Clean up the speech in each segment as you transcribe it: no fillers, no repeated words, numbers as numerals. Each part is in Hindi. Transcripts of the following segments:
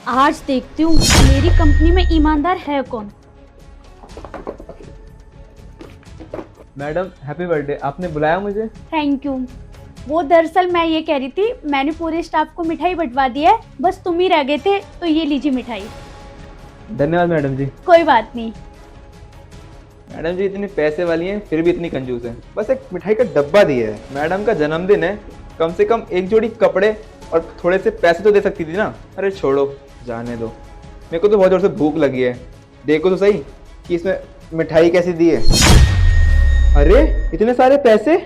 आज देखती हूँ मेरी कंपनी में ईमानदार है कौन। मैडम हैप्पी बर्थडे, आपने बुलाया मुझे? Thank you. वो दरअसल मैं ये कह रही थी, मैंने पूरे स्टाफ को मिठाई बंटवा दी है, बस तुम ही रह गए थे, तो ये लीजिए मिठाई। धन्यवाद मैडम जी। कोई बात नहीं। मैडम जी इतनी पैसे वाली हैं फिर भी इतनी कंजूस हैं। बस एक मिठाई का डब्बा दिया है। मैडम का जन्मदिन है, कम से कम एक जोड़ी कपड़े और थोड़े से पैसे तो दे सकती थी ना। अरे छोड़ो, जाने दो। मेरे को तो बहुत जोर से भूख लगी है। देखो तो सही कि इसमें मिठाई कैसी दी है। अरे इतने सारे पैसे,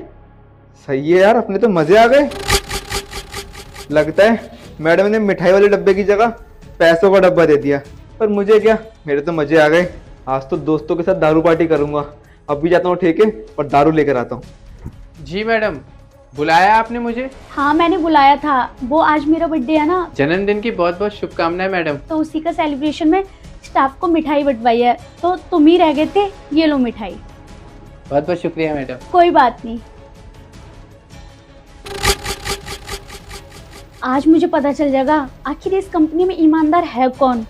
सही है यार, अपने तो मजे आ गए। लगता है मैडम ने मिठाई वाले डब्बे की जगह पैसों का डब्बा दे दिया। पर मुझे क्या, मेरे तो मजे आ गए। आज तो दोस्तों के साथ दारू पार्टी करूंगा। अब भी जाता हूँ ठेके और दारू लेकर आता हूँ। जी मैडम, बुलाया आपने मुझे? हाँ मैंने बुलाया था, वो आज मेरा बर्थडे है ना, जन्मदिन की बहुत बहुत शुभकामनाएं मैडम। तो उसी का सेलिब्रेशन में स्टाफ को मिठाई बंटवाई है, तो तुम ही रह गए थे, ये लो मिठाई। बहुत बहुत शुक्रिया मैडम। कोई बात नहीं। आज मुझे पता चल जाएगा आखिर इस कंपनी में ईमानदार है कौन।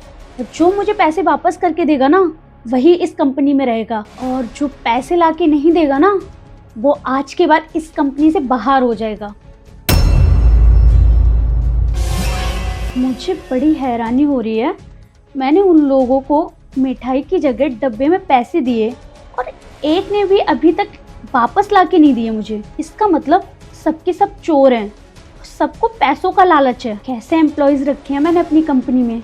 जो मुझे पैसे वापस करके देगा ना, वही इस कंपनी में रहेगा, और जो पैसे लाके नहीं देगा ना, वो आज के बाद इस कंपनी से बाहर हो जाएगा। मुझे बड़ी हैरानी हो रही है, मैंने उन लोगों को मिठाई की जगह डब्बे में पैसे दिए और एक ने भी अभी तक वापस लाके नहीं दिए मुझे। इसका मतलब सबके सब चोर हैं, सबको पैसों का लालच है। कैसे एम्प्लॉयज रखे हैं मैंने अपनी कंपनी में।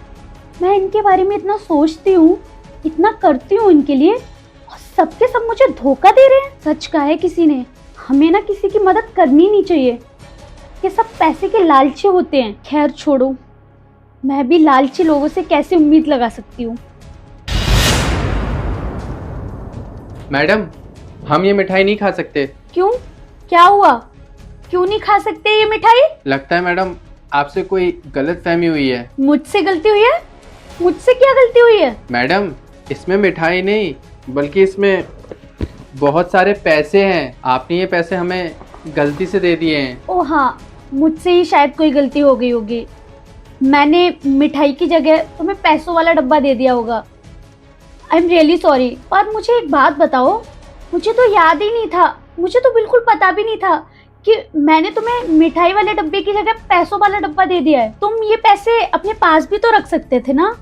मैं इनके बारे में इतना सोचती हूँ, इतना करती हूँ इनके लिए, और सबके सब मुझे धोखा दे रहे हैं। सच कहा है किसी ने, हमें ना किसी की मदद करनी नहीं चाहिए। ये सब पैसे के लालची होते हैं। खैर छोड़ो, मैं भी लालची लोगों से कैसे उम्मीद लगा सकती हूँ। मैडम, हम ये मिठाई नहीं खा सकते। क्यों, क्या हुआ? क्यों नहीं खा सकते ये मिठाई? लगता है मैडम आपसे कोई गलत फहमी हुई है। मुझसे गलती हुई है? मुझसे क्या गलती हुई है? मैडम, इसमें मिठाई नहीं बल्कि इसमें बहुत सारे पैसे हैं। आपने ये पैसे हमें गलती से दे दिए हैं। ओ हाँ, मुझसे ही शायद कोई गलती हो गई होगी। मैंने मिठाई की जगह तुम्हें पैसों वाला डब्बा दे दिया होगा। I am really sorry. पर मुझे एक बात बताओ, मुझे तो याद ही नहीं था, मुझे तो बिल्कुल पता भी नहीं था कि मैंने तुम्हें मिठाई वाले डब्बे की जगह पैसों वाला डब्बा दे दिया है। तुम ये पैसे अपने पास भी तो रख सकते थे ना।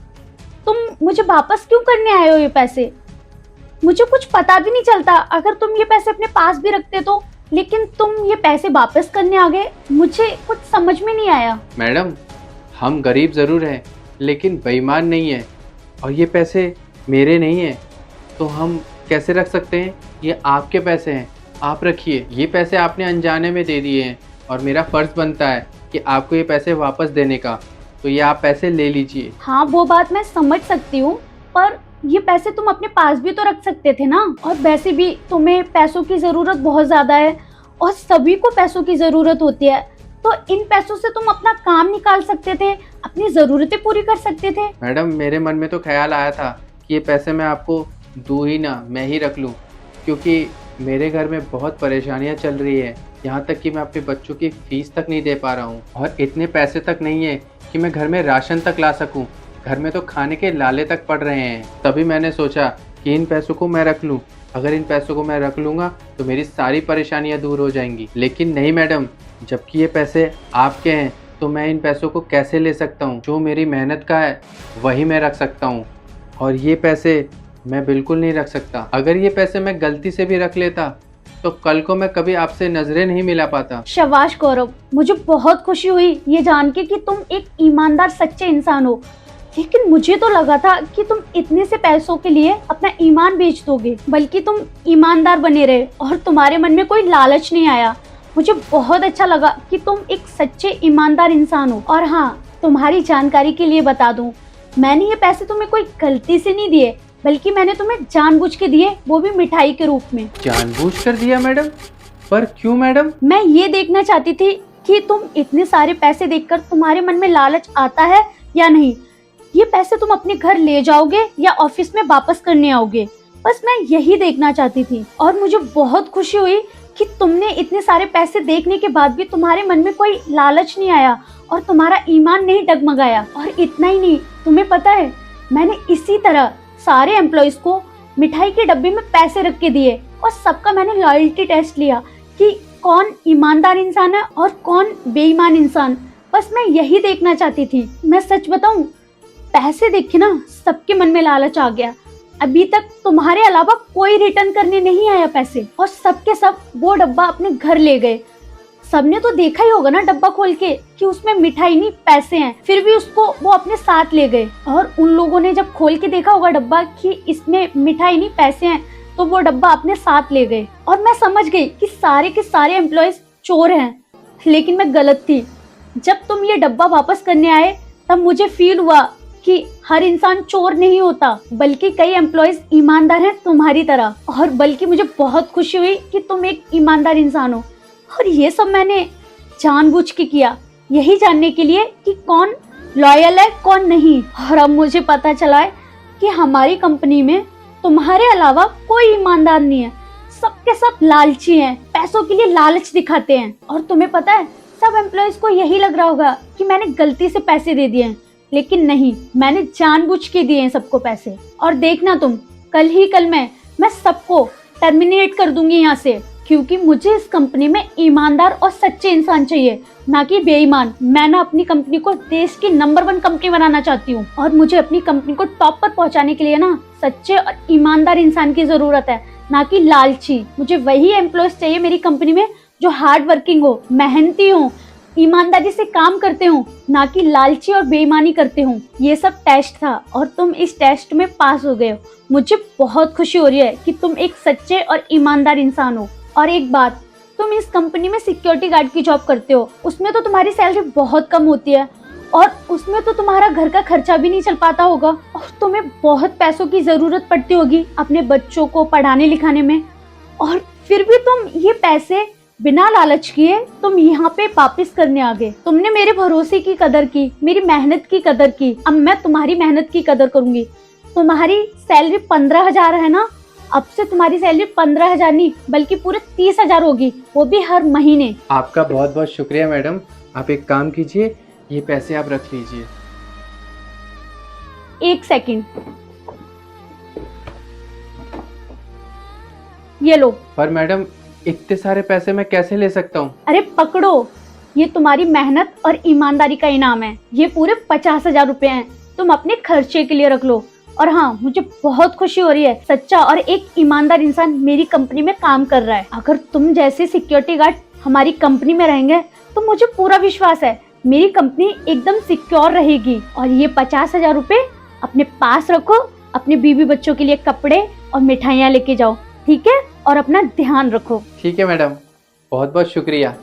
तुम मुझे वापस क्यों करने आए हो ये पैसे? मुझे कुछ पता भी नहीं चलता अगर तुम ये पैसे अपने पास भी रखते तो, लेकिन तुम ये पैसे वापस करने आ गए। मुझे कुछ समझ में नहीं आया। मैडम, हम गरीब ज़रूर हैं लेकिन बेईमान नहीं है, और ये पैसे मेरे नहीं हैं तो हम कैसे रख सकते हैं? ये आपके पैसे हैं, आप रखिए। ये पैसे आपने अनजाने में दे दिए हैं और मेरा फ़र्ज़ बनता है कि आपको ये पैसे वापस देने का, तो ये आप पैसे ले लीजिए। हाँ वो बात मैं समझ सकती हूँ, पर ये पैसे तुम अपने पास भी तो रख सकते थे ना। और वैसे भी तुम्हें पैसों की ज़रूरत बहुत ज़्यादा है, और सभी को पैसों की ज़रूरत होती है, तो इन पैसों से तुम अपना काम निकाल सकते थे, अपनी ज़रूरतें पूरी कर सकते थे। मैडम, मेरे मन में तो ख्याल आया था कि ये पैसे मैं आपको दूँ ही ना, मैं ही रख लूँ, क्योंकि मेरे घर में बहुत परेशानियाँ चल रही है। यहाँ तक कि मैं अपने बच्चों की फ़ीस तक नहीं दे पा रहा हूँ, और इतने पैसे तक नहीं है कि मैं घर में राशन तक ला सकूँ। घर में तो खाने के लाले तक पड़ रहे हैं। तभी मैंने सोचा कि इन पैसों को मैं रख लूँ। अगर इन पैसों को मैं रख लूँगा तो मेरी सारी परेशानियाँ दूर हो जाएंगी। लेकिन नहीं मैडम, जबकि ये पैसे आपके हैं तो मैं इन पैसों को कैसे ले सकता हूँ? जो मेरी मेहनत का है वही मैं रख सकता हूँ, और ये पैसे मैं बिल्कुल नहीं रख सकता। अगर ये पैसे मैं गलती से भी रख लेता तो कल को मैं कभी आपसे नजरें नहीं मिला पाता। शाबाश गौरव, मुझे बहुत खुशी हुई ये जान के कि तुम एक ईमानदार सच्चे इंसान हो। लेकिन मुझे तो लगा था कि तुम इतने से पैसों के लिए अपना ईमान बेच दोगे, बल्कि तुम ईमानदार बने रहे और तुम्हारे मन में कोई लालच नहीं आया। मुझे बहुत अच्छा लगा कि तुम एक सच्चे ईमानदार इंसान हो। और हाँ, तुम्हारी जानकारी के लिए बता दूं, मैंने ये पैसे तुम्हें कोई गलती से नहीं दिए, बल्कि मैंने तुम्हें जानबूझ के दिए, वो भी मिठाई के रूप में। जानबूझ कर दिया मैडम? पर क्यों मैडम? मैं ये देखना चाहती थी कि तुम इतने सारे पैसे देखकर तुम्हारे मन में लालच आता है या नहीं। ये पैसे तुम अपने घर ले जाओगे या ऑफिस में वापस करने आओगे, बस मैं यही देखना चाहती थी। और मुझे बहुत खुशी हुई कि तुमने इतने सारे पैसे देखने के बाद भी तुम्हारे मन में कोई लालच नहीं आया और तुम्हारा ईमान नहीं डगमगाया। और इतना ही नहीं, तुम्हें पता है मैंने इसी तरह सारे एम्प्लॉयज को मिठाई के डब्बे में पैसे रख के दिए और सबका मैंने लॉयल्टी टेस्ट लिया कि कौन ईमानदार इंसान है और कौन बेईमान इंसान। बस मैं यही देखना चाहती थी। मैं सच बताऊं, पैसे देख के ना सबके मन में लालच आ गया। अभी तक तुम्हारे अलावा कोई रिटर्न करने नहीं आया पैसे, और सबके सब वो डब्बा अपने घर ले गए। सबने तो देखा ही होगा ना डब्बा खोल के कि उसमें मिठाई नहीं पैसे हैं, फिर भी उसको वो अपने साथ ले गए। और उन लोगों ने जब खोल के देखा होगा डब्बा कि इसमें मिठाई नहीं पैसे हैं, तो वो डब्बा अपने साथ ले गए। और मैं समझ गई कि सारे के सारे एम्प्लॉयज चोर हैं, लेकिन मैं गलत थी। जब तुम ये डब्बा वापस करने आए तब मुझे फील हुआ कि हर इंसान चोर नहीं होता, बल्कि कई एम्प्लॉयज ईमानदार हैं तुम्हारी तरह। और बल्कि मुझे बहुत खुशी हुई कि तुम एक ईमानदार इंसान हो। और ये सब मैंने जानबूझ के किया, यही जानने के लिए कि कौन लॉयल है कौन नहीं। और अब मुझे पता चला है कि हमारी कंपनी में तुम्हारे अलावा कोई ईमानदार नहीं है। सबके सब लालची हैं, पैसों के लिए लालच दिखाते हैं। और तुम्हें पता है सब एम्प्लॉयज को यही लग रहा होगा कि मैंने गलती से पैसे दे दिए हैं, लेकिन नहीं, मैंने जानबूझ के दिए हैं सबको पैसे। और देखना तुम, कल ही कल मैं सबको टर्मिनेट कर दूंगी यहाँ से, क्योंकि मुझे इस कंपनी में ईमानदार और सच्चे इंसान चाहिए, ना कि बेईमान। मैं ना अपनी कंपनी को देश की नंबर 1 कंपनी बनाना चाहती हूँ, और मुझे अपनी कंपनी को टॉप पर पहुँचाने के लिए ना सच्चे और ईमानदार इंसान की जरूरत है, ना कि लालची। मुझे वही एम्प्लॉयज चाहिए मेरी कंपनी में जो हार्ड वर्किंग हो, मेहनती हो, ईमानदारी से काम करते हो, ना कि लालची और बेईमानी करते हो। ये सब टेस्ट था और तुम इस टेस्ट में पास हो गए हो। मुझे बहुत खुशी हो रही है कि तुम एक सच्चे और ईमानदार इंसान हो। और एक बात, तुम इस कंपनी में सिक्योरिटी गार्ड की जॉब करते हो, उसमें तो तुम्हारी सैलरी बहुत कम होती है, और उसमें तो तुम्हारा घर का खर्चा भी नहीं चल पाता होगा, और तुम्हें बहुत पैसों की जरूरत पड़ती होगी अपने बच्चों को पढ़ाने लिखाने में। और फिर भी तुम ये पैसे बिना लालच किए तुम यहाँ पे वापिस करने आ गए। तुमने मेरे भरोसे की कदर की, मेरी मेहनत की कदर की। अब मैं तुम्हारी मेहनत की कदर करूंगी। तुम्हारी सैलरी 15,000 है ना, अब से तुम्हारी सैलरी 15,000 नहीं बल्कि पूरे 30,000 होगी, वो भी हर महीने। आपका बहुत बहुत शुक्रिया मैडम। आप एक काम कीजिए, ये पैसे आप रख लीजिए। एक सेकंड, ये लो। पर मैडम इतने सारे पैसे मैं कैसे ले सकता हूँ? अरे पकड़ो, ये तुम्हारी मेहनत और ईमानदारी का इनाम है। ये पूरे 50,000 रुपए हैं, तुम अपने खर्चे के लिए रख लो। और हाँ, मुझे बहुत खुशी हो रही है, सच्चा और एक ईमानदार इंसान मेरी कंपनी में काम कर रहा है। अगर तुम जैसे सिक्योरिटी गार्ड हमारी कंपनी में रहेंगे तो मुझे पूरा विश्वास है मेरी कंपनी एकदम सिक्योर रहेगी। और ये 50,000 रुपए अपने पास रखो, अपने बीवी बच्चों के लिए कपड़े और मिठाइयाँ लेके जाओ, ठीक है? और अपना ध्यान रखो। ठीक है मैडम, बहुत बहुत शुक्रिया।